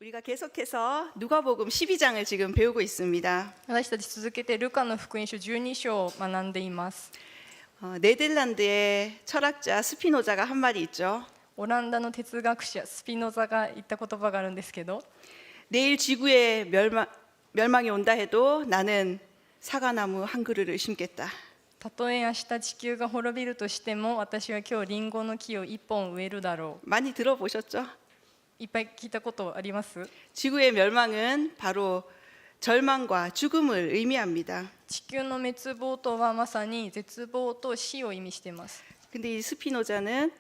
우리가 계속해서 누가복음 12장을 지금 배우고 있습니다. 私たち続けてルカの福音書12章を学んでいます。 네덜란드의 철학자 스피노자가 한 말이 있죠. オランダの哲学者スピノザが言った言葉があるんですけど、 내일 지구의 멸망이 온다 해도 나는 사과나무 한 그루를 심겠다. たとえ明日地球が滅びるとしても、私は今日リンゴの木を一本植えるだろう。 많이 들어보셨죠? いっぱい聞いたことあります？ 지구의 멸망은 바로 절망과 죽음을 의미합니다. 地球の滅亡とはまさに絶望と死を意味しています。 근데 이 스피노자는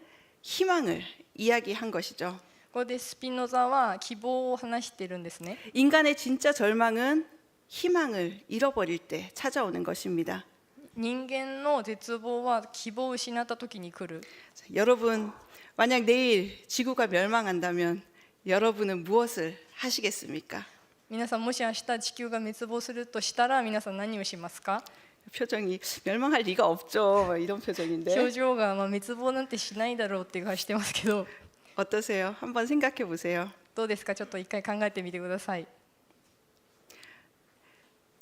희망을 이야기한 것이죠. ここでスピノザは希望を話しているんですね。 인간의 진짜 절망은 희망을 잃어버릴 때 찾아오는 것입니다. 人間の絶望は希望を失った時に来る。 여러분, 만약 내일 지구가 멸망한다면 여러분은 무엇을 하시겠습니까? 皆さん、もし明日地球が滅亡するとしたら、皆さん何をしますか？ 표정이 멸망할 리가 없죠. 막 이런 表 표정인데 情が滅亡なんてしないだろうっていう顔してますけど、 어떠세요? 한번 생각해 보세요. どうですか？ちょっと一回考えてみてください。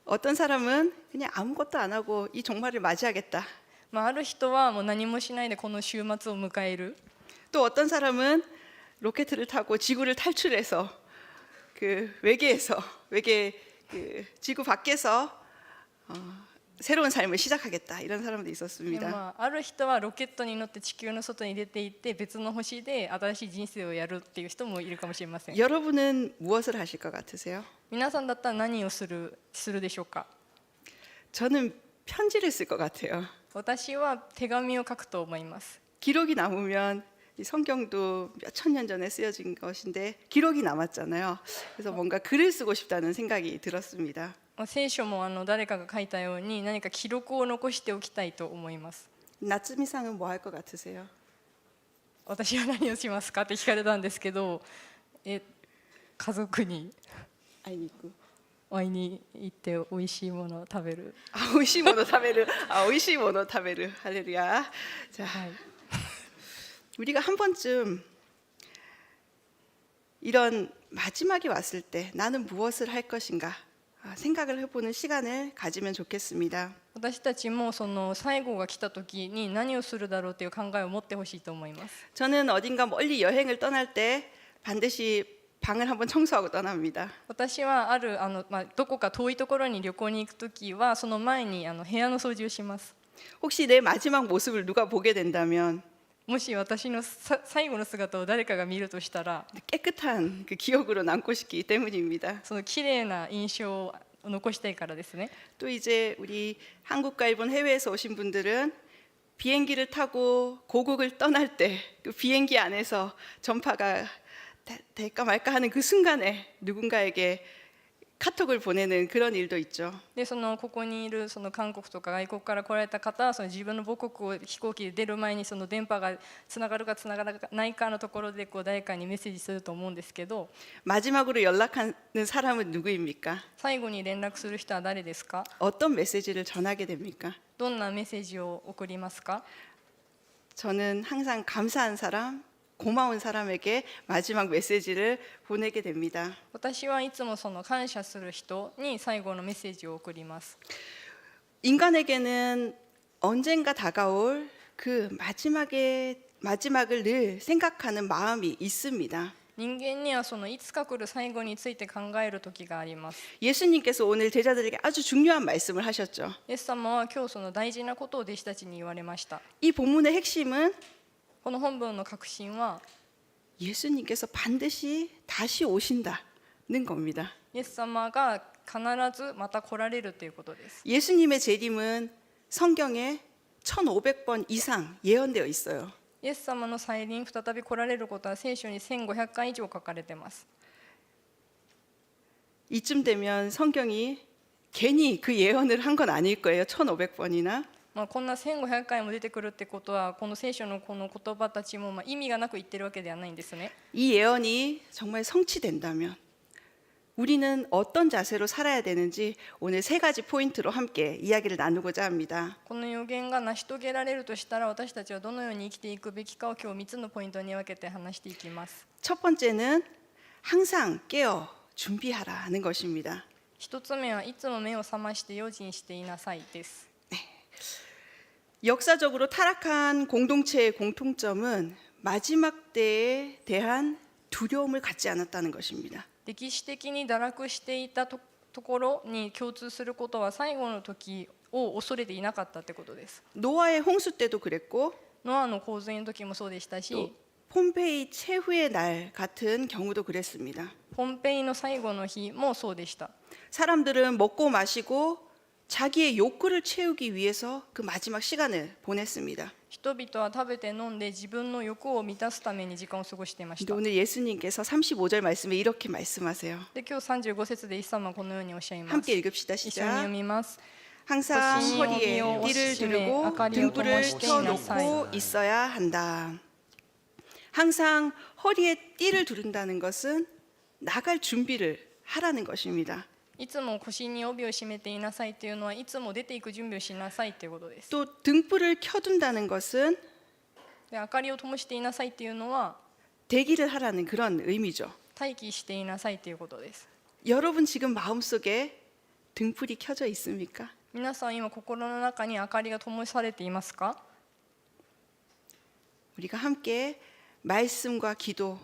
어떤 사람은 그냥 아무것도 안 하고 이 종말을 맞이하겠다. ある人はもう何もしないでこの週末を迎える。 또 어떤 사람은 로켓을 타고 지구를 탈출해서 그 외계에서 지구 밖에서 새로운 삶을 시작하겠다. 이런 사람도 있었습니다. ある人はロケットに乗って地球の外に出て行って別の星で新しい人生をやるっていう人もいるかもしれません。 여러분은 무엇을 하실 것 같으세요? 皆さんだったら何をするでしょうか？ 저는 편지를 쓸 것 같아요. 私は手紙を書くと思います。 기록이 남으면 이 성경도 몇 천 년 전에 쓰여진 것인데 기록이 남았잖아요. 그래서 뭔가 글을 쓰고 싶다는 생각이 들었습니다. 聖書も誰かが書いたように何か記録を残しておきたいと思います。 나츠미상은 뭐 할 것 같으세요? 私は何をしますかって聞かれたんですけど、家族に 아이고. 会いに行って美味しいものを食べる。 오이시모노 타베르. 오이시모노 타베르. 할렐루야. 자, はい、 우리가 한 번쯤 이런 마지막이 왔을 때 나는 무엇을 할 것인가 생각을 해보는 시간을 가지면 좋겠습니다. 私たちもその最後が来た時に何をするだろうという考えを持ってほしいと思います。 저는 어딘가 멀리 여행을 떠날 때 반드시 방을 한번 청소하고 떠납니다. 私はどこか遠いところに旅行に行く時はその前に部屋の掃除をします。 혹시 내 마지막 모습을 누가 보게 된다면 もし私の最後の姿を誰かが見るとしたら、 깨끗한 그 기억으로 남고 싶기 때문입니다. その綺麗な印象を残したいからですね。 또 이제 우리 한국과 일본 해외에서 오신 분들은 비행기를 타고 고국을 떠날 때 그 비행기 안에서 전파가 될까 말까 하는 그 순간에 누군가에게 카톡을 보내는 그런 일도 있죠. でここにいる韓国とか外国から来られた方は自分の母国を飛行機で出る前に電波がつながるかつながらないかのところで誰かにメッセージすると思うんですけど、 마지막으로 연락하는 사람은 누구입니까? 最後に連絡する人は誰ですか？ 어떤 메시지를 전하게 됩니까? どんなメッセージを送りますか？ 저는 항상 감사한 사람, 고마운 사람에게 마지막 메시지를 보내게 됩니다. 私はいつも感謝する人に最後のメッセージを送ります。 인간에게는 언젠가 다가올 그 마지막을 늘 생각하는 마음이 있습니다. 人間にはいつか来る最後について考える時があります。 예수님께서 오늘 제자들에게 아주 중요한 말씀을 하셨죠. イエス様は今日大事なことを弟子たちに言われました。 이 본문의 핵심은 この本文の核心は 예수님께서 반드시 다시 오신다는 겁니다. イエス様が必ずまた来られるということです。 예수님의 재림은 성경에 1500번 이상 예언되어 있어요. イエス様の再臨、再び来られることは聖書に1500回以上書かれています。 이쯤 되면 성경이 괜히 그 예언을 한 건 아닐 거예요. 1500번이나. こんな1500回も出てくるってことは、この聖書のこの言葉たちも意味がなく言ってるわけではないんですね。 이 예언이 정말 성취된다면 우리는 어떤 자세로 살아야 되는지 오늘 세 가지 포인트로 함께 이야기를 나누고자 합니다. この予言が成し遂げられるとしたら、私たちはどのように生きていくべきかを今日3つのポイントに分けて話していきます。 첫 번째는 항상 깨어 준비하라는 것입니다. 一つ目はいつも目を覚まして用心していなさいです。 역사적으로 타락한 공동체의 공통점은 마지막 때에 대한 두려움을 갖지 않았다는 것입니다. 歴史的に堕落していたところに共通することは最後の時を恐れていなかったってことです。 노아의 홍수 때도 그랬고 ノアの洪水の時もそうでした 또 し、 폼페이 최후의 날 같은 경우도 그랬습니다. ポンペイの最後の日もそうでした。 사람들은 먹고 마시고 자기의 욕구를 채우기 위해서 그 마지막 시간을 보냈습니다. 人々は食べて飲んで自分の欲を満たすために時間を過ごしていまし 근데 た。 오늘 예수님께서 35절 말씀에 이렇게 말씀하세요. で今日35節でイエス様はこのようにおっしゃいます。 함께 읽읍시다. 一緒に読 시작. みます。 항상 거시 허리에 여기요 띠를 오시매 두르고 아까리요 등불을 도모시테 켜놓고 이나사이. 있어야 한다. 항상 허리에 띠를 두른다는 것은 나갈 준비를 하라는 것입니다. いつも腰に帯を締めていなさいというのはいつも出ていく準備をしなさいということです。 또 등불을 켜둔다는 것은 で明かりを灯していなさいというのは 대기를 하라는 그런 의미죠. 待機していなさいということです。 여러분 지금 마음속에 등불이 켜져 있습니까? 皆さん今心の中に明かりが灯されていますか？ 우리가 함께 말씀과 기도,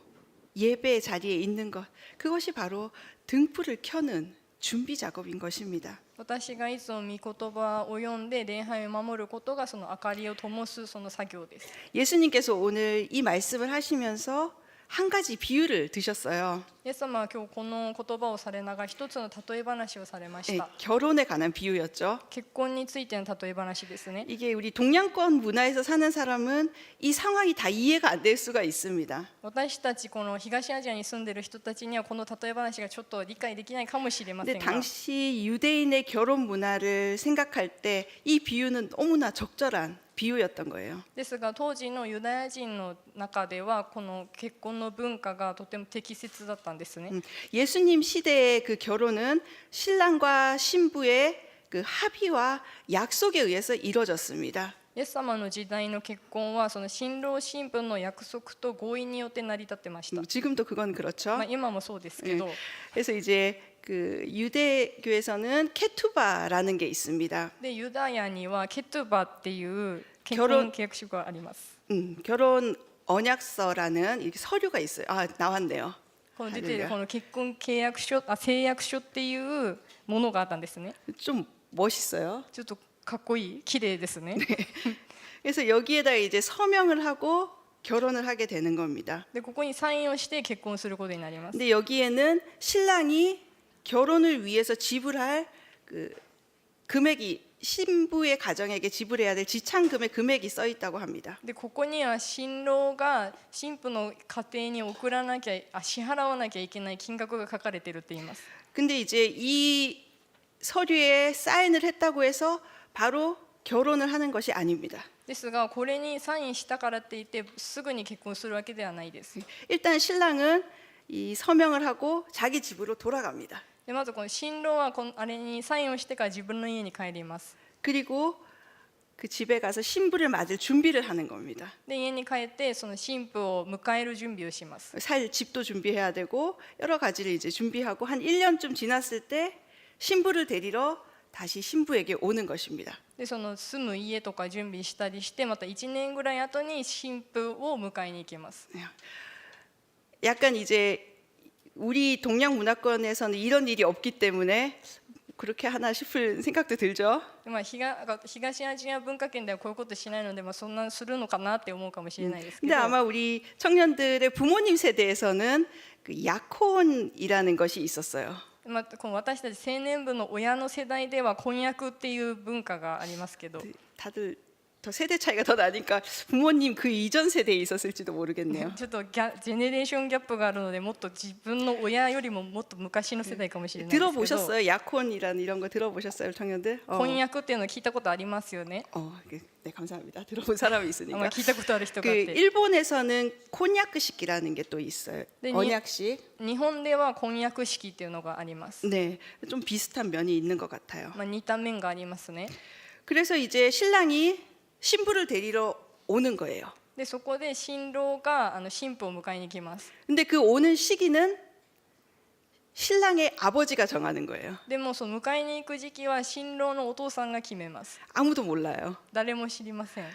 예배의 자리에 있는 것, 그것이 바로 등불을 켜는 준비 작업인 것입니다. 私がいつも御言葉を読んで礼拝を守ることがその明かりを灯すその作業です。 예수님께서 오늘 이 말씀을 하시면서 한 가지 비유를 드셨어요. イエス様は今日この言葉をされながら一つの例え話をされまし 예, た。 결혼에 관한 비유였죠. 結婚についての例え話ですね。 이게 우리 동양권 문화에서 사는 사람은 이 상황이 다 이해가 안 될 수가 있습니다. 私たちこの東アジアに住んでいる人たちにはこの例え話がちょっと理解できないかもしれませ 근데 んが、 당시 유대인의 결혼 문화를 생각할 때 이 비유는 너무나 적절한 비유였던 거예요. ですが当時のユダヤ人の中ではこの結婚の文化がとても適切だったんですね。 예수님 시대의 그 결혼은 신랑과 신부의 그 합의와 약속에 의해서 이루어졌습니다. イエス様の時代の結婚はその新郎新婦の約束と合意によって成り立ってました。 지금도 그건 그렇죠. まあ、今もそうですけど、 그래서 이제 그 유대교에서는 케투바라는 게 있습니다. でユダヤにはケトゥバっていう結결혼婚契約書があります。 결혼 언약서라는 이렇게 서류가 있어요. 아, 나왔네요. この出ている 할렐루야. この結婚契約書、誓約書っていうものがあったんですね。 좀 멋있어요. ちょっとかっこいい、綺麗ですね。 그래서 여기에다 이제 서명을 하고 결혼을 하게 되는 겁니다. でここにサインをして結婚することになります。 근데 여기에는 신랑이 결혼을 위해서 지불할 그 금액이 신부의 가정에게 지불해야 될 지참금의 금액이 써 있다고 합니다. でここには新郎が新婦の家庭に送らなきゃ支払わなきゃいけない金額が書かれているって言います。 근데 이제 이 서류에 사인을 했다고 해서 바로 결혼을 하는 것이 아닙니다. ですがこれにサインしたからって言ってすぐに結婚するわけではないです。 일단 신랑은 이 서명을 하고 자기 집으로 돌아갑니다. でまずこの新郎はあれにサインをしてから自分の家に帰ります。 그리고 그 집에 가서 신부를 맞을 준비를 하는 겁니다. で家に帰ってその新婦を迎える準備をします。 살 집도 준비해야 되고 여러 가지를 이제 준비하고 한 1년쯤 지났을 때 신부를 데리러 다시 신부에게 오는 것입니다. でその住む家とか準備したりしてまた1年ぐらい後に新婦を迎えに行きます。 약간 이제 우리 동양 문화권에서는 이런 일이 없기 때문에 그렇게 하나 싶을 생각도 들죠. でまあ、東アジア文化圏ではこういうことしないので、まあ、そんなするのかなって思うかもしれないですけ 근데 ど、 아마 우리 청년들의 부모님 세대에서는 그 약혼이라는 것이 있었어요. まあ、この私たち青年部の親の世代では婚約っていう文化がありますけど、 다들 더 세대 차이가 더 나니까 부모님 그 이전 세대에 있었을지도 모르겠네요. ちょっとジェネレーションギャップがあるのでもっと自分の親よりももっと昔の世代かもしれないですけど、 들어보셨어요? 약혼이라는 이런 거 들어보셨어요, 청년들? 婚約っていうの聞いたことありますよね。 네, 감사합니다. 들어본 사람이 まあ 있으니까. 聞いたことある人 그 があって、 일본에서는 콘야크식이라는 게 또 있어요. 네, 언약식. 日本では婚約式っていうのがあります。 네, 좀 비슷한 면이 있는 것 같아요. まあ、似た面がありますね。 그래서 이제 신랑이 신부를 데리러 오는 거예요. でそこで新郎が新婦を迎えに来ます。 근데 그 오는 시기는 신랑의 아버지가 정하는 거예요. でもその迎えに行く時期は新郎のお父さんが決めます。 아무도 몰라요. 誰も知りません。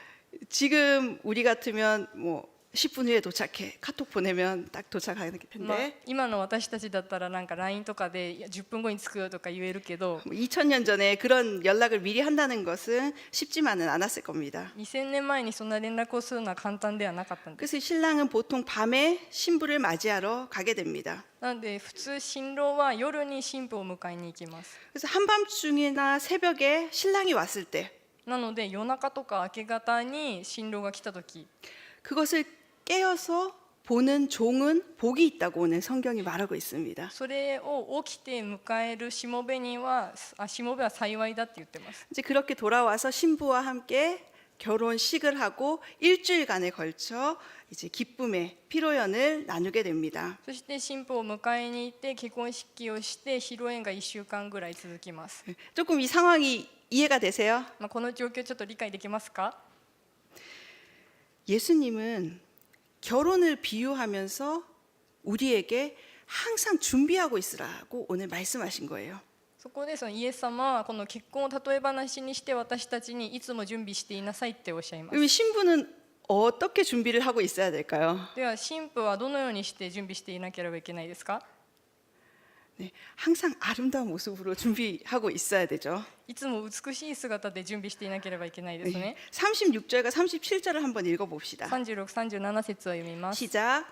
지금 우리 같으면 뭐 10분 후에 도착해. 카톡 보내면 딱 도착하게 될 まあ 텐데 今の私たちだったらなんか LINE とかでいや10分後に着くよとか言えるけど 2000년 전에 그런 연락을 미리 한다는 것은 쉽지만은 않았을 겁니다. 2000年前にそんな連絡をするのは簡単ではなかったんです。 그래서 신랑은 보통 밤에 신부를 맞이하러 가게 됩니다. なので普通新郎は夜に新婦を迎えに行きます。 그래서 한밤중이나 새벽에 신랑이 왔을 때 なので夜中とか明け方に新郎が来た時 그것을 깨어서 보는 종은 복이 있다고 오늘 성경이 말하고 있습니다. それを起きて迎えるしもべにはしもべは幸いだって言ってます。 이제 그렇게 돌아와서 신부와 함께 결혼식을 하고 일주일간에 걸쳐 이제 기쁨의 피로연을 나누게 됩니다. そして新婦を迎えに行って結婚式をして披露宴が1週間ぐらい続きます。 조금 이 상황이 이해가 되세요? この状況ちょっと理解できますか？ 예수님은 결혼을 비유하면서 우리에게 항상 준비하고 있으라고 오늘 말씀하신 거예요. そこでそのイエス様はこの結婚を例え話にして私たちにいつも準備していなさいっておっしゃいます。 그럼 신부는 어떻게 준비를 하고 있어야 될까요? では新婦はどのようにして準備していなければいけないですか？ 네, 항상 아름다운 모습으로 준비하고 있어야 되죠. いつも美しい姿で準備していなければいけないですね。 36절과 37절을 한번 읽어봅시다. 36、37節を読みます。 시작.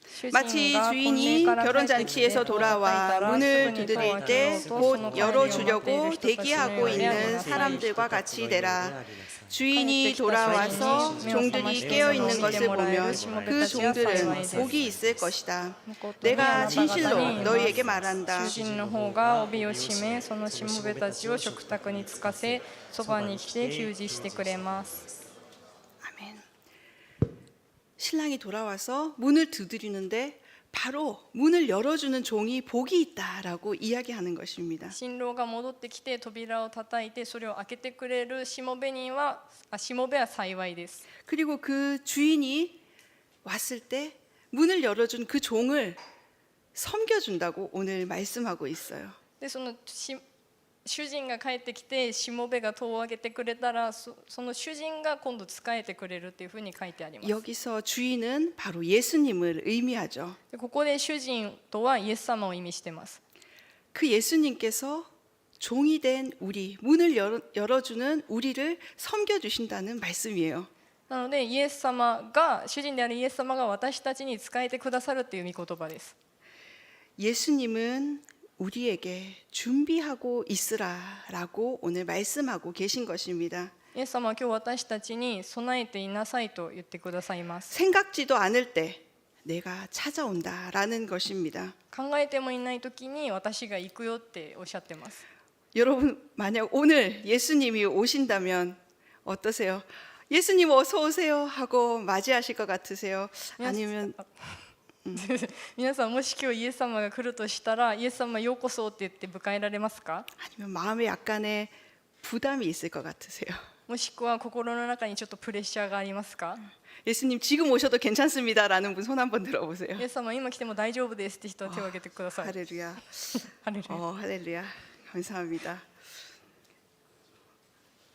主人 마치 が婚 주인이 礼から帰ってきて 결혼잔치에서 戸が 돌아와 叩いたら 문을 すぐに戸を 두드릴 開け 때 ようとそ 곧 の帰りを待っている 열어주려고 人たちのよう 대기하고 にあり 있는 なさい。 사람들과 같이 되라. 주인이 돌아와서 종들이 깨어있는 것을 보면 그 종들은 복이 있을 것이다. 내가 진실로 너희에게 말한다. 主人の方が帯を締めそのしもべたちを食卓につかせそばに来て給仕してくれます。 아멘. 신랑이 돌아와서 문을 두드리는데 바로 문을 열어주는 종이 복이 있다라고 이야기하는 것입니다. 新郎が戻ってきて扉を叩いてそれを開けてくれるしもべは幸いです。 그리고 그 주인이 왔을 때 문을 열어준 그 종을 섬겨준다고 오늘 말씀하고 있어요. でその主人が帰ってきてしもべが戸を開けてくれたらその主人が今度仕えてくれるっていうふうに書いてあります。 여기서 주인은 바로 예수님을 의미하죠. でここで主人とはイエス様を意味しています。 그 예수님께서 종이 된 우리, 문을 열어주는 우리를 섬겨주신다는 말씀이에요. なのでイエス様が主人であるイエス様が私たちに仕えてくださるっていう御言葉です。 예수님은 우리에게 준비하고 있으라라고 오늘 말씀하고 계신 것입니다. イエス様は今日私たちに備えていなさいと言ってくださいます。 생각지도 않을 때 내가 찾아온다라는 것입니다. 考えてもいない時に私が行くよっておっしゃってます。 여러분 만약 오늘 예수님이 오신다면 어떠세요? 예수님 어서 오세요 하고 맞이하실 것 같으세요? 아니면 皆さんもし今日イエス様が来るとしたらイエス様ようこそって言って迎えられますか？ 아니면 마음에 약간의 부담이 있을 것 같으세요? もしくは心の中にちょっとプレッシャーがありますか？ 예수님 지금 오셔도 괜찮습니다라는 분 손 한번 들어보세요. イエス様今来ても大丈夫ですって人は手を挙げてください。 할렐루야. ハレルヤ。 할렐루야. 감사합니다.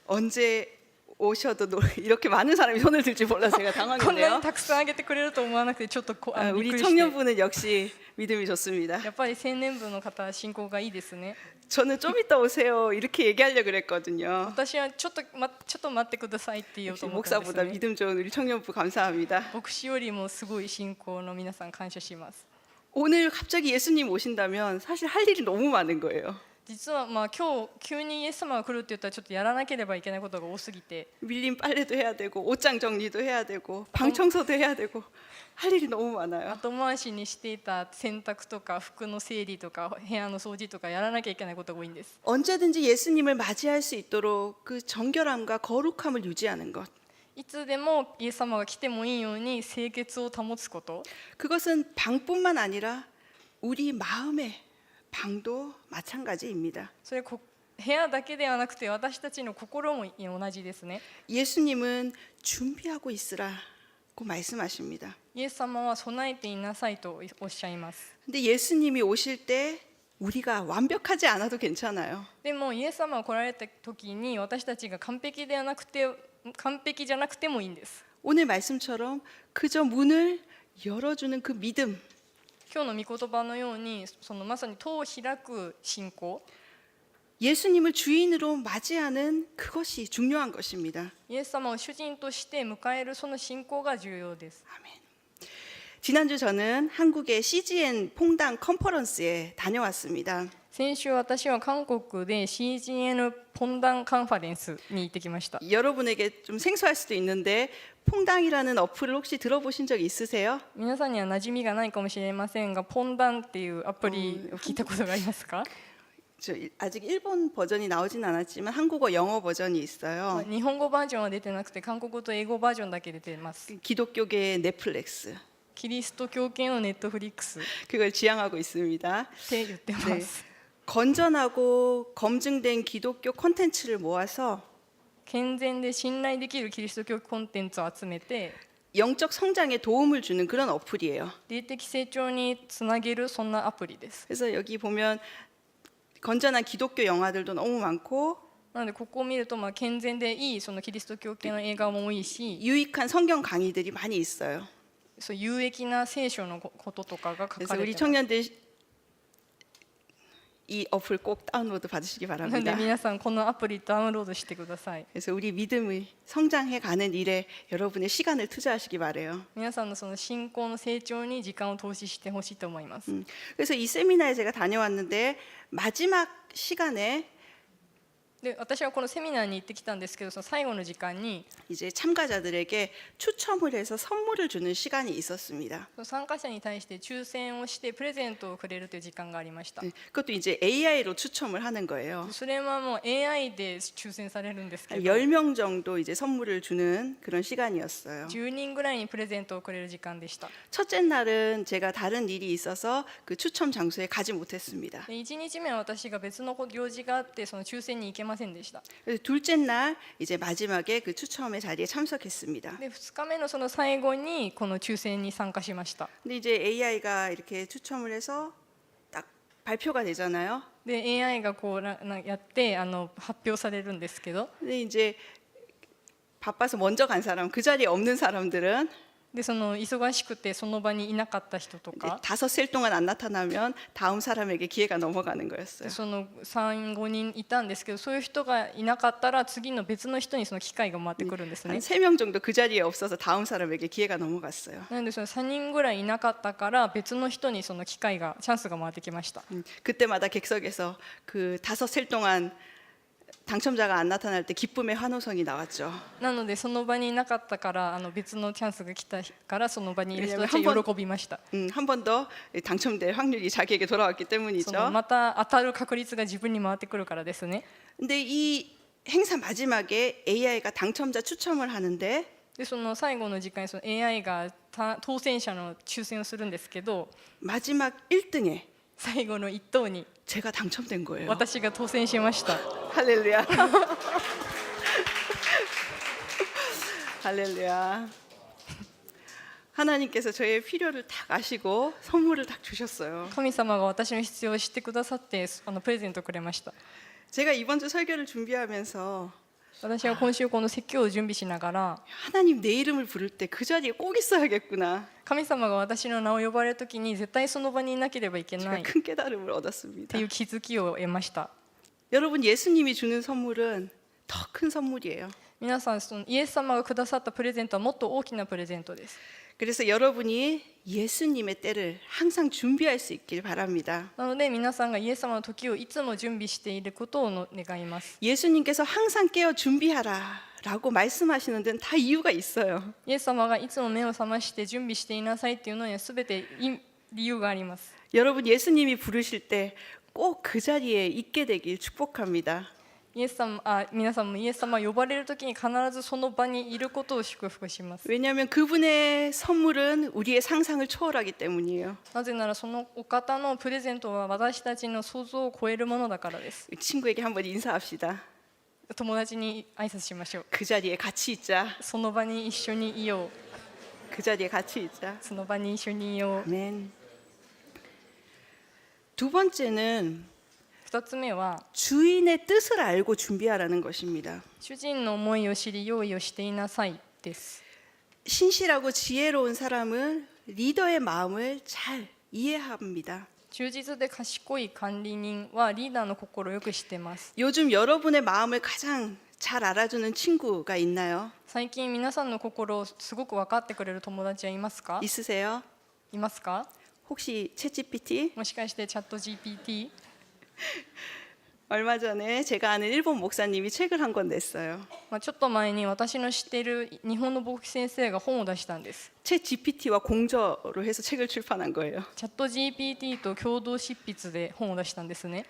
언제 오셔도 이렇게 많은 사람이 손을 들지 몰라서 제가 こんな 당황했네요. にたくさん挙げてくれると思わなくてちょっとびっく 우리 りして。 청년부는 역시 믿음이 좋습니다. やっぱり青年部の方は信仰がいいですね。 저는 좀 이따 오세요 이렇게 얘기하려고 그랬거든요. 私はちょっと待ってくださいって言おう 역시 と思ったんです 목사보다 ね。 믿음 좋은 우리 청년부 감사합니다. 牧師よりもすごい信仰の皆さん感謝します。 오늘 갑자기 예수님 오신다면 사실 할 일이 너무 많은 거예요. 実はまあ今日急にイエス様が来るって言ったらちょっとやらなければいけないことが多すぎて 밀린 빨래도 해야 되고 옷장 정리도 해야 되고 방 청소도 해야 되고 할 일이 너무 많아요. 後回しにしていた洗濯とか服の整理とか部屋の掃除とかやらなきゃいけないことが多いんです。 언제든지 예수님을 맞이할 수 있도록 그 정결함과 거룩함을 유지하는 것. いつでもイエス様が来てもいいように清潔を保つこと。 그것은 방뿐만 아니라 우리 마음의 방도 마찬가지입니다. それ部屋だけではなくて私たちの心も同じですね。 예수님은 준비하고 있으라고 말씀하십니다. イエス様は備えていなさいとおっしゃいます。 근데 예수님이 오실 때 우리가 완벽하지 않아도 괜찮아요. でもイエス様が来られた時に私たちが完璧ではなくて完璧じゃなくてもいいんです。 오늘 말씀처럼 그저 문을 열어주는 그 믿음, 今日の御言葉のようにそのまさに戸を開く信仰、 예수님을 주인으로 맞이하는 그것이 중요한 것입니다. イエス様を主人として迎えるその信仰が重要です。 아멘. 지난주 저는 한국의 CGN 퐁당 컨퍼런스에 다녀왔습니다. 先週私は韓国で CGN ポンダンカンファレンスに行ってきました。 여러분에게 좀 생소할 수도 있는데 퐁당이라는 어플을 혹시 들어보신 적 있으세요? 皆さんには馴染みがないかもしれませんが、ポンダンっていうアプリを聞いたことがありますか？ 아직 일본 버전이 나오진 않았지만 한국어 영어 버전이 있어요. 日本語バージョンは出てなくて韓国語と英語バージョンだけ出ています。 기독교계의 넷플릭스 キリスト教系のネットフリックスっ 그걸 지향하고 있습니다. て言ってま 네. す。 건전하고 검증된 기독교 콘텐츠를 모아서 健全で信頼できるキリスト教コンテンツを集めて 영적 성장에 도움을 주는 그런 어플이에요. 霊的成長につなげるそんなアプリです。 그래서 여기 보면 건전한 기독교 영화들도 너무 많고 なのでここを見ると健全でいいそのキリスト教系の映画も多いし、 유익한 성경 강의들이 많이 있어요. そう有益な聖書のこととかが書 그래서 かれ 우리 てます。 청년들 이 어플 꼭 다운로드 받으시기 なので 바랍니다. 皆さんこのアプリダウンロードしてください。 그래서 우리 믿음이 성장해 가는 일에 여러분의 시간을 투자하시기 바래요. 皆さんのその信仰の成長に時間を投資してほしいと思います。 그래서 이 세미나에 제가 다녀왔는데 마지막 시간에 で私はこのセミナーに行ってきたんですけど、その最後の時間に 이제 참가자들에게 추첨을 해서 선물을 주는 시간이 있었습니다. その参加者に対して抽選をしてプレゼントをくれるという時間がありました。 네, 그것도 이제 AI로 추첨을 하는 거예요. それはもう AI で抽選されるんですけ 한 ど、 10명 정도 이제 선물을 주는 그런 시간이었어요. 10人ぐらいにプレゼントをくれる時間でした。 첫째 날은 제가 다른 일이 있어서 그 추첨 장소에 가지 못했습니다. で1日目は私が別の行事があってその抽選に行けませんでした。 그래서 둘째 날 이제 마지막에 그 추첨의 자리에 참석했습니다. で2日目のその最後にこの抽選に参加しました。 근데 이제 AI가 이렇게 추첨을 해서 딱 발표가 되잖아요. で AI がこうやって発表されるんですけど、 근데 이제 바빠서 먼저 간 사람, 그 자리에 없는 사람들은 でその忙しくてその場にいなかった人と 이제 か、 다섯 셀 동안 안 나타나면 다음 사람에게 기회가 넘어가는 거였어요. その3、5人いたんですけど、そういう人がいなかったら次の別の人にその機会が回ってくるんですね。 한 3명 정도 그 자리에 없어서 다음 사람에게 기회가 넘어갔어요. なのでその3人ぐらいいなかったから別の人にその機会がチャンスが回ってきました。 그때마다 객석에서 그 다섯 셀 동안 당첨자가 안 나타날 때 기쁨의 환호성이 나왔죠. なのでその場にいなかったから別のチャンスが来たからその場にいる人たち 왜냐면 は喜びました。 한 번 더 당첨될 확률이 자기에게 돌아왔기 その 때문이죠. また当たる確率が自分に回ってくるからですね。 근데 이 행사 마지막에 AI가 당첨자 추첨을 하는데 でその最後の時間にその AI が当選者の抽選をするんですけど、 마지막 1등에 最後の1等に 제가 당첨된 거예요. 私が当選しました。 할렐루야. 할렐루야. 하나님께서 저의 필요를 딱 아시고 선물을 딱 주셨어요. 神様が私の必要を知ってくださってプレゼントをくれました。 제가 이번 주 설교를 준비하면서 私は今週この説教を準備しながら、 하나님 내 이름을 부를 때 그 자리에 꼭 있어야겠구나. 神様が私の名を呼ばれるときに絶対その場にいなければいけな 제가 いっ 큰 깨달음을 て 얻었습니다. いう気づきを得ました。 여러분 예수님이 주는 선물은 더 큰 선물이에요. 皆さんそのイエス様がくださったプレゼントはもっと大きなプレゼントです。 그래서 여러분이 예수님의 때를 항상 준비할 수 있길 바랍니다. なので皆さんがイエス様の時をいつも準備していることを願います。 예수님께서 항상 깨어 준비하라 라고 말씀하시는 데는 다 이유가 있어요. イエス様がいつも目を覚まして準備していなさいっていうのには全て理由があります。 여러분 예수님이 부르실 때 꼭 그 자리에 있게 되길 축복합니다. 皆さんもイエス様を呼ばれるときに必ずその場にいることを祝福します。 왜냐하면 그분의 선물은 우리의 상상을 초월하기 때문이에요. なぜならそのお方のプレゼントは私たちの想像を超えるものだからです。 친구에게 한번 인사합시다. 友達に挨拶しましょう。 그 자리에 같이 있자. その場に一緒にいよう。 그 자리에 같이 있자. その場に一緒にいよう。 아멘. 두 번째는 2つ目は 주인의 뜻을 알고 준비하라는 것입니다. 主人の思いを知り用意をしていなさいです。 신실하고 지혜로운 사람은 리더의 마음을 잘 이해합니다. 忠実で賢い管理人はリーダーの心をよく知っています。 요즘 여러분의 마음을 가장 잘 알아주는 친구가 있나요? 最近皆さんの心をすごく分かってくれる友達はいますか？ 있으세요? いますか？ 혹시 챗GPT? もしかしてチャット GPT？ 얼마 전에 제가 아는 일본 목사님이 책을 한 권 냈어요. ちょっと前に私の知っている日本の牧師先生が本を出したんです。 챗GPT와 공저로 해서 책을 출판한 거예요. チャット GPT と共同執筆で本を出したんですね。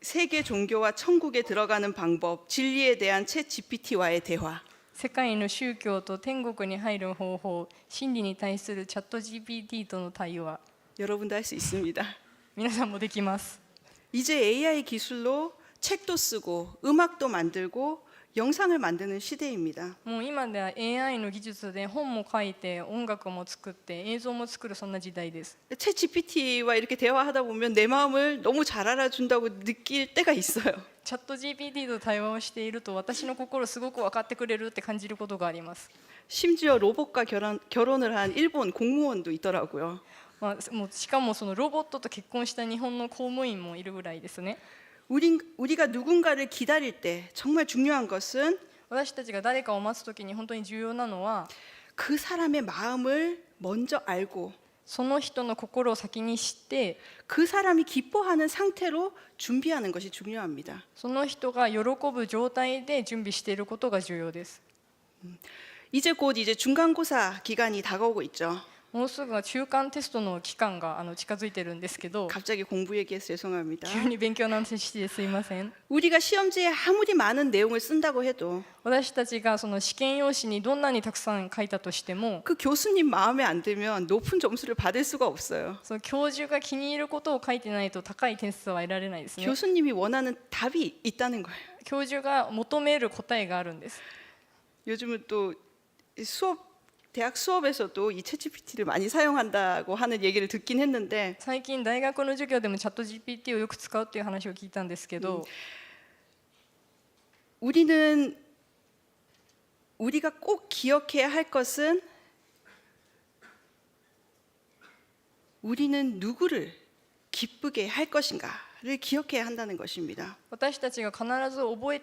세계 종교와 천국에 들어가는 방법, 진리에 대한 챗GPT와의 대화. 世界の宗教と天国に入る方法、真理に対するチャット GPT との対話、 여러분도 할 수 있습니다. 皆さんもできます。 이제 AI 기술로 책도 쓰고 음악도 만들고 영상을 만드는 시대입니다. もう今では AI の技術で本も書いて音楽も作って映像も作るそんな時代です。 챗GPT와 이렇게 대화하다 보면 내 마음을 너무 잘 알아준다고 느낄 때가 있어요. チャット GPT と対話をしていると私の心をすごく分かってくれるって感じることがあります。 심지어 로봇과 결혼을 한 일본 공무원도 있더라고요. もうしかもそのロボットと結婚した日本の公務員もいるぐらいですね。 우리가 누군가를 기다릴 때 정말 중요한 것은 私たちが誰かを待つときに本当に重要なのは 그 사람의 마음을 먼저 알고 その人の心を先に知って 그 사람이 기뻐하는 상태로 준비하는 것이 중요합니다. その人が喜ぶ状態で準備していることが重要です。 이제 곧 중간고사 기간이 다가오고 있죠. もうすぐは中間テストの期間が近づいてるんですけど 갑자기 공부 얘기해서 죄송합니다. 急に勉強の話してすいません。 우리가 시험지에 아무리 많은 내용을 쓴다고 해도 私たちがその試験用紙にどんなにたくさん書いたとしても 그 교수님 마음에 안 들면 높은 점수를 받을 수가 없어요. その教授が気に入ることを書いてないと高い点数は得られないですね。 교수님이 원하는 답이 있다는 거예요. 教授が求める答えがあるんです。 요즘은 또 대학 수업에서도 이 챗GPT를 많이 사용한다고 하는 얘기를 듣긴 했는데 最近大学の授業でもチャット GPT をよく使うっていう話を聞いたんですけど、 우리가 꼭 기억해야 할 것은 우리는 누구를 기쁘게 할 것인가를 기억해야 한다는 것입니다. 私たちが必ず覚え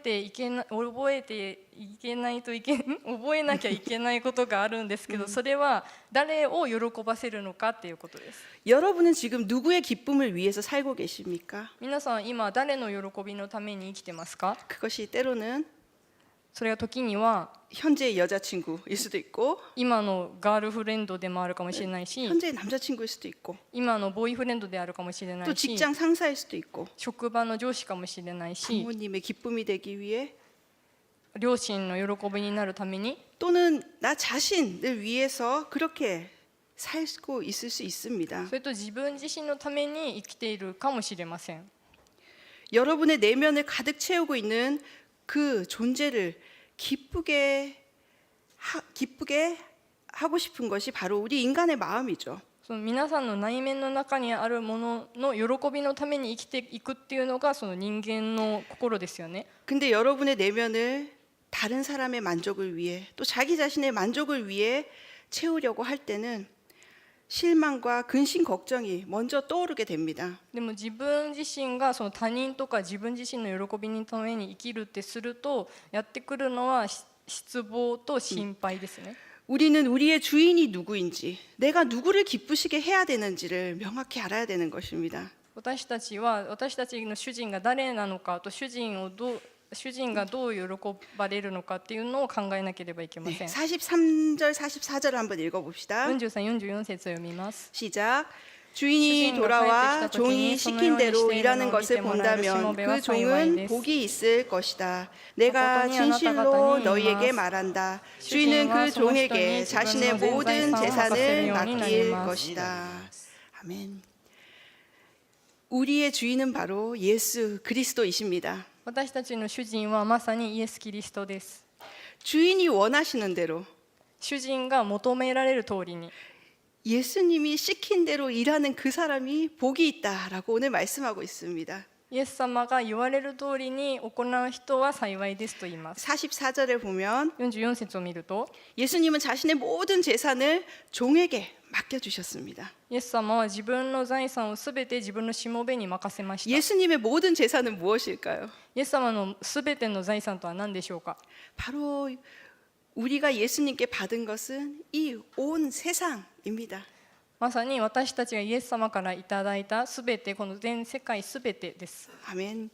なきゃいけないことがあるんですけど、それは誰を喜ばせるのかっていうことです。 여러분은 지금 누구의 기쁨을 위해서 살고 계십니까? 皆さん今誰の喜びのために生きてますか？ 그것이 때로는 それは時には 현재의 여자친구일 수도 있고 今のガールフレンドでもあるかもしれないし、 현재의 남자친구일 수도 있고 今のボーイフレンドであるかもしれな 또 いし、 직장 상사일 수도 있고 職場の上司かもしれないし、 부모님의 기쁨이 되기 위해 両親の喜びになるために 또는 나 자신을 위해서 그렇게 살고 있을 수 있습니다. それと自分自身のために生きているかもしれません。 여러분의 내면을 가득 채우고 있는 그 존재를 기쁘게 하고 싶은 것이 바로 우리 인간의 마음이죠. その皆さんの内面の中にあるものの喜びのために生きていくっていうのがその人間の心ですよね。 근데 여러분의 내면을 다른 사람의 만족을 위해 또 자기 자신의 만족을 위해 채우려고 할 때는 실망과 근심 걱정이 먼저 떠오르게 됩니다. でも自分自身がその他人とか自分自身の喜びのために生きるってするとやってくるのは失望と心配ですね。 우리는 우리의 주인이 누구인지, 내가 누구를 기쁘시게 해야 되는지를 명확히 알아야 되는 것입니다. 私たちは私たちの主人が誰なのかと主人がどう喜ばれるのかっていうのを考えなければいけません。 43절, 44절을 한번 읽어봅시다. 43、44節を読みます。 시작. 주인이 돌아와 종이 시킨 대로 일하는 것을 본다면 그 종은 복이 있을 것이다. 내가 진실로 너희에게 말한다. 주인은 그 종에게 자신의 모든 재산을 맡길 것이다. 아멘. 우리의 주인은 바로 예수 그리스도이십니다. 私たちの主人はまさにイエス・キリストです。 주인이 원하시는 대로 主人が求められる通りに 예수님이 시킨 대로 일하는 그 사람이 복이 있다라고 오늘 말씀하고 있습니다. イエス様が言われる通りに行う人は幸いですと言います。 44절에 보면 44節を見ると、 예수님은 자신의 모든 재산을 종에게 맡겨주셨습니다. イエス様は自分の財産をすべて自分のしもべに任せました。 예수님의 모든 재산은 무엇일까요? イエス様のすべての財産とは何でしょうか。 바로 우리가 예수님께 받은 것은 이 온 세상입니다. まさに私たちがイエス様からいただいたすべて、この全世界すべてです。 아멘.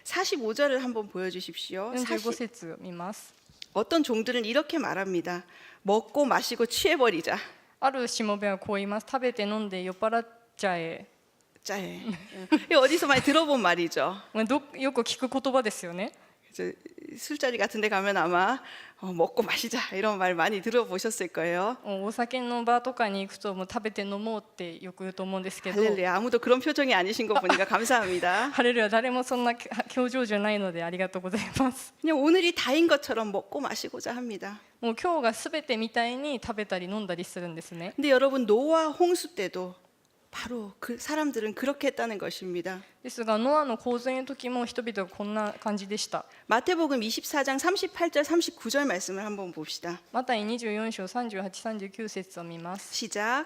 45절을 한번 보여주십시오. 45節を見ます。 어떤 종들은 이렇게 말합니다. 먹고 마시고 취해버리자. あるしもべはこう言います。食べて飲んで酔っ払っちゃえ。 짜해. 이거 어디서 많이 들어본 말이죠. よく聞く言葉ですよね。 그래서 술자리 같은 데 가면 아마 먹고 마시자 이런 말 많이 들어보셨을 거예요. お酒の場とかに行くともう食べて飲もうってよく言うと思うんですけど、 할렐루야. 아무도 그런 표정이 아니신 거 보니까 감사합니다. ハレルヤ、誰もそんな表情じゃないのでありがとうございます。 그냥 오늘이 다인 것처럼 먹고 마시고자 합니다. もう今日がすべてみたいに食べたり飲んだりするんですね。 근데 여러분 노아 홍수 때도 바로 그 사람들은 그렇게 했다는 것입니다. ですがノアの洪水の時も人々はこんな感じでした。 마태복음 24장 38절 39절 말씀을 한번 봅시다. マタイ24章38、39節を見ます。 시작.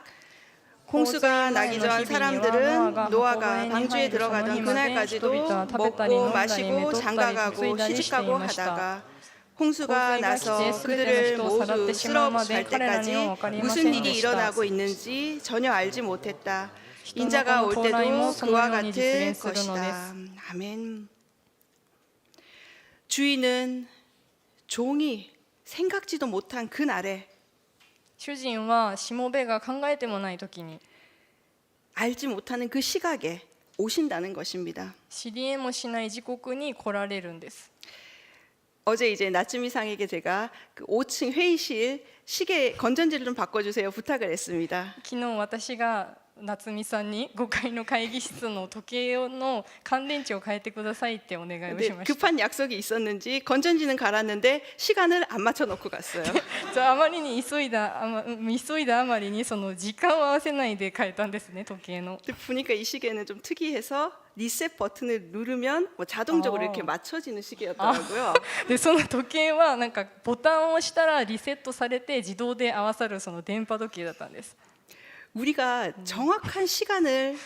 홍수가 나기 전 사람들은 노아가 방주에 들어가던 그날까지도 먹고 마시고 장가가고 시집가고 하다가 홍수가 나서 그들을 모두 쓸어갈 때까지 무슨 일이 일어나고 있는지 전혀 알지 못했다. 인자가 올 때도 그와 같을 것이다. 아멘. 주인은 종이 생각지도 못한 그 날에 主人はしもべが考えてもない時に、 알지 못하는 그 시각에 오신다는 것입니다. 知り得もしない時刻に来られるんです。 어제 이제 나츠미상에게 제가 그 5층 회의실 시계 건전지를 좀 바꿔주세요 부탁을 했습니다. 昨日私が夏美さんに5階の会議室の時計の乾電池を変えてくださいってお願いをし 근데 ました。 급한 약속이 있었는지 건전지는 갈았는데 시간을 안 맞춰 놓고 갔어요. あまりに急いだあまりにその時間を合わせないで変えたんですね、時計の。 근데 보니까 이 시계는 좀 특이해서 리셋 버튼을 누르면 뭐 자동적으로 이렇게 맞춰지는 시계였더라고요. でその時計はなんかボタンを押したらリセットされて自動で合わさるその電波時計だったんです。 우리가 정확한 시간을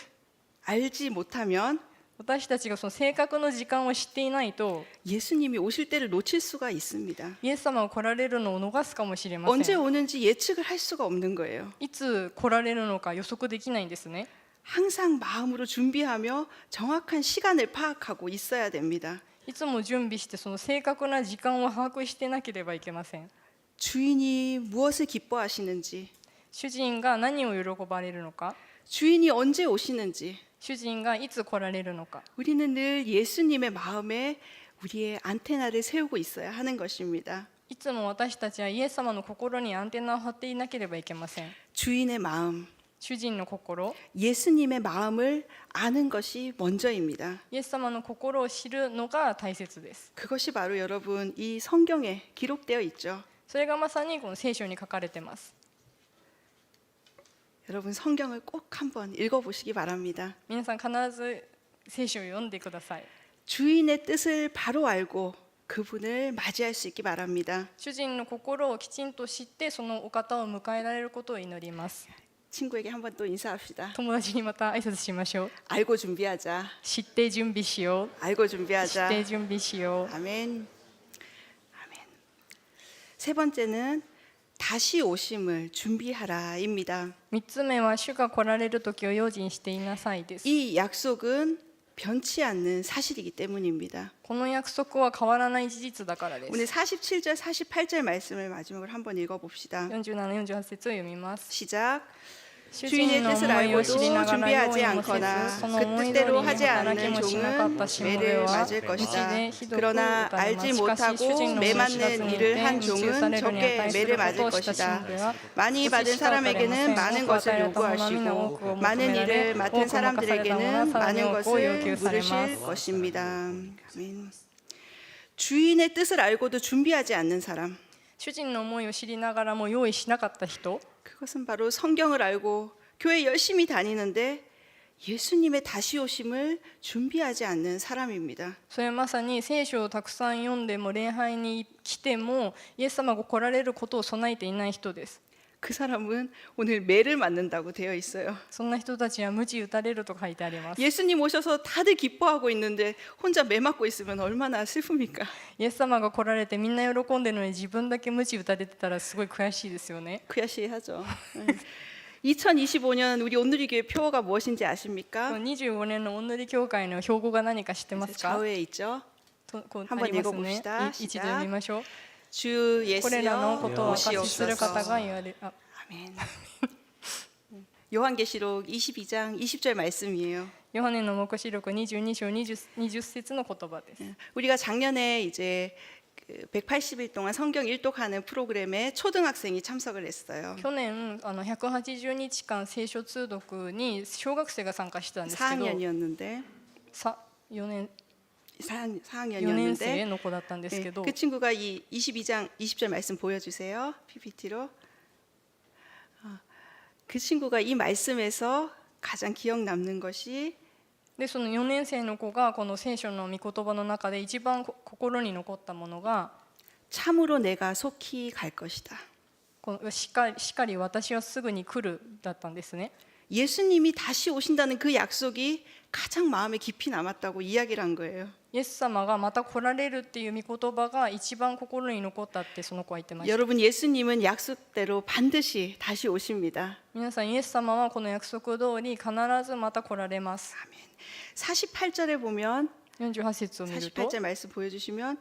알지 못하면 私たちがその正確の時間を知っていないと 예수님이 오실 때를 놓칠 수가 있습니다. イエス様が来られるのを逃すかもしれませ 언제 ん。 오는지 예측을 할 수가 없는 거예요. いつ来られるのか予測できないんですね。 항상 마음으로 준비하며 정확한 시간을 파악하고 있어야 됩니다. いつも準備してその正確な時間を把握してなければいけません。 주인이 무엇을 기뻐하시는지, 主人が何を喜ばれるのか、 주인이 언제 오시는지 主人がいつ来られるのか、 우리는 늘 예수님의 마음에 우리의 안테나를 세우고 있어야 하는 것입니다. いつも私たちはイエス様の心にアンテナを張っていなければいけません。 주인의 마음, 主人の心、 예수님의 마음을 아는 것이 먼저입니다. イエス様の心を知るのが大切です。 그것이 바로 여러분 이 성경에 기록되어 있죠. それがまさにこの聖書に書かれてます。 여러분 성경을 꼭 한번 읽어보시기 바랍니다. 皆さん必ず聖書を読んでください。 주인의 뜻을 바로 알고 그분을 맞이할 수 있기 바랍니다. 主人の心をきちんと知ってそのお方を迎えられることを祈ります。 친구에게 한번 또 인사합시다. 友達にまた挨拶しましょう。 알고 준비하자. 知って準備しよ 알고 う。知っ 준비하자. て準備しよう。 아멘. 아멘. 세 번째는 다시 오심을 준비하라입니다. 3つ目は主が来られる時を用心していなさいです。 이 약속은 변치 않는 사실이기 때문입니다. この約束は変わらない事実だからで 오늘 す。 47절, 48절 말씀을 마지막으로 한번 읽어봅시다. 47、48節を読みます。 시작. 主 주인의 人の 뜻을 思いを 알고도 知りながら用 준비하지 意もせ 않거나 ず、その 그 思い通りに 뜻대로 하지 働き 않는 もしなかっ 종은 たしもべ 매를 は 맞을 道 것이다. でひどく 그러나 打たれま 알지 す。しかし主 못하고 人の 매 知らず 맞는 に 일을 て 한 道中 종은 されるに 적게 値す 매를 るこ 맞을 とをしたし 것이다. もべは 많이 받은 사람에게는 많은 것을 요구하시고 많은 일을 맡은 사람들에게는 많은 것을 물으실 것입니다. 아멘. 주인의 뜻을 알고도 준비하지 않는 사람, 主人の思いを知りながらも用意しなかった人、 그것은 바로 성경을 알고 교회 열심히 다니는데 예수님의 다시 오심을 준비하지 않는 사람입니다. それはまさに聖書をたくさん読んでも礼拝に来てもイエス様が来られることを備えていない人です。 그 사람은 오늘 매를 맞는다고 되어 있어요. そんな人たちは鞭打たれると書いてあります。 예수님 오셔서 다들 기뻐하고 있는데 혼자 매 맞고 있으면 얼마나 슬픕니까? イエス様が来られてみんな喜んでるのに自分だけ鞭打たれてたらすごい悔しいですよね。 구야시하죠. 2025년 우리 온누리 교회 표어가 무엇인지 아십니까? 25年のお塗り教会の標語が何か知ってますか？ 좌우에 있죠. とこう 한번 ありますね。 읽어봅시다. 一度読みましょう。 주 これらの 예수여 ことを証しする方が 오시옵소서. 言われ、あ、 아멘. 요한계시록 22장 20절 말씀이에요. ヨハネの黙示録22章 20節の言葉です。 우리가 작년에 이제 180일 동안 성경 일독하는 프로그램에 초등학생이 참석을 했어요. 去年180日間聖書通読に小学生が参加してたんですけど、 4학년이었는데 4年 4학년이었는데 生の子だったんですけど、 그 친구가 이 22장 20절 말씀 보여주세요. PPT로. 그 친구가 이 말씀에서 가장 기억 남는 것이 でその4年生の子がこの聖書の御言葉の中で一番心に残ったものが、 참으로 내가 속히 갈 것이다. このしかり私はすぐに来るだったんですね。 예수님이 다시 오신다는 그 약속이 가장 마음에 깊이 남았다고 이야기를 한 거예요. イエス様がまた来られるっていう御言葉が一番心に残ったってその子は言ってました。 여러분 예수님은 약속대로 반드시 다시 오십니다. 皆さんイエス様はこの約束通り必ずまた来られます。 아멘. 48절에 보면 48節を見ると 48절 말씀 보여주시면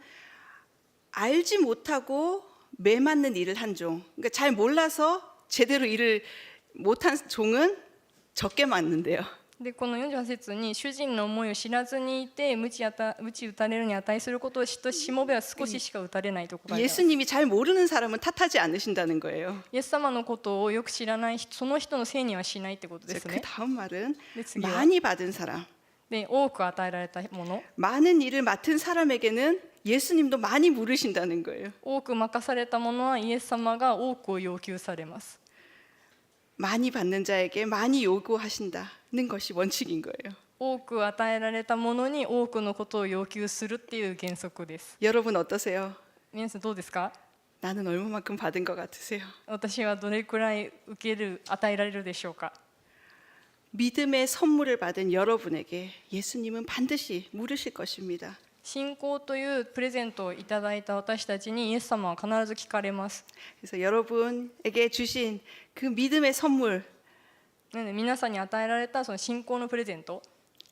알지 못하고 매 맞는 일을 한 종. 그러니까 잘 몰라서 제대로 일을 못한 종은 적게 맞는데요. でこの48節に主人の思いを知らずにいて鞭打たれるに値することを知ったしもべは少ししか打たれないところがあります。 예수님이 잘 모르는 사람은 탓하지 않으신다는 거예요. イエス様のことをよく知らない人、その人のせいにはしないってことです 그 ね。 다음 말은 네,次は 많이 받은 사람, で多く与えられたもの、 많은 일을 맡은 사람에게는 예수님도 많이 물으신다는 거예요. 多く任されたものはイエス様が多くを要求されます。 많이 받는 자에게 많이 요구하신다는 것이 원칙인 거예요. 多く与えられたものに多くのことを要求するっていう原則です。 여러분 어떠세요? 皆さんどうですか？ 나는 얼마만큼 받은 것 같으세요? 私はどれくらい与えられるでしょうか？ 믿음의 선물을 받은 여러분에게 예수님은 반드시 물으실 것입니다. 信仰というプレゼントをいただいた私たちにイエス様は必ず聞かれます。 그래서 여러분에게 주신 그 믿음의 선물 なので皆さんに与えられたその信仰のプレゼント、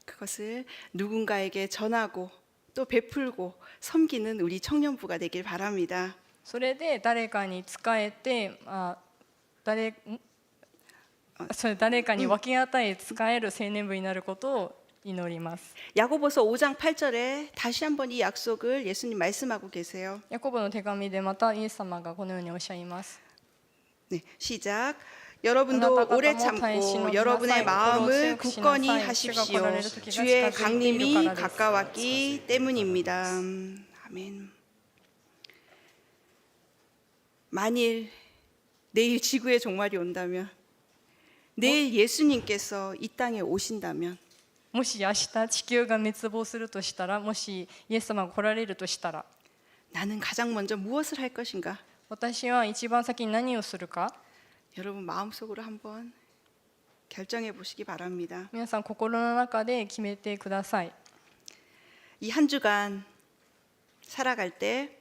그것을 누군가에게 전하고 또 베풀고 섬기는 우리 청년부가 되길 바랍니다. それで誰かに仕えて、誰かに分け与え仕える青年部になることを祈ります。 야고보서 5장 8절에 다시 한번 이 약속을 예수님 말씀하고 계세요. ヤコブの手紙でまたイエス様がこのようにおっしゃいます。 네, 시작. 여러분도 오래 참고 여러분의 마음을 굳건히 하십시오. 주의 강림이 가까웠기 때문입니다. 아멘. 만일 내일 지구의 종말이 온다면, 내일 예수님께서 이 땅에 오신다면 もし明日地球が滅亡するとしたら、もしイエス様が来られるとしたら、 나는 가장 먼저 무엇을 할 것인가? 私は一番先に何をするか、 여러분 마음속으로 한번 결정해 보시기 바랍니다. 皆さん心の中で決めてください。 이 한 주간 살아갈 때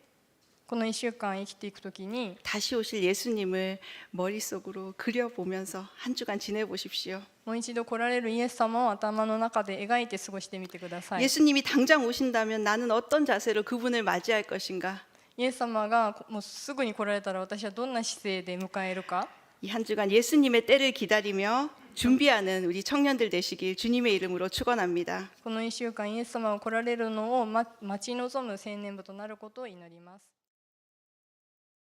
この1週間生きていくときに 다시 오실 예수님을 머릿속으로 그려보면서 한 주간 지내보십시오. もう一度来られるイエス様を頭の中で描いて過ごしてみてください。 예수님이 당장 오신다면 나는 어떤 자세로 그분을 맞이할 것인가? イエス様がもうすぐに来られたら私はどんな姿勢で迎えるか。 이 한 주간 예수님의 때를 기다리며 준비하는 우리 청년들 되시길 주님의 이름으로 축원합니다. この1週間イエス様が来られるのを待ち望む青年部となることを祈ります。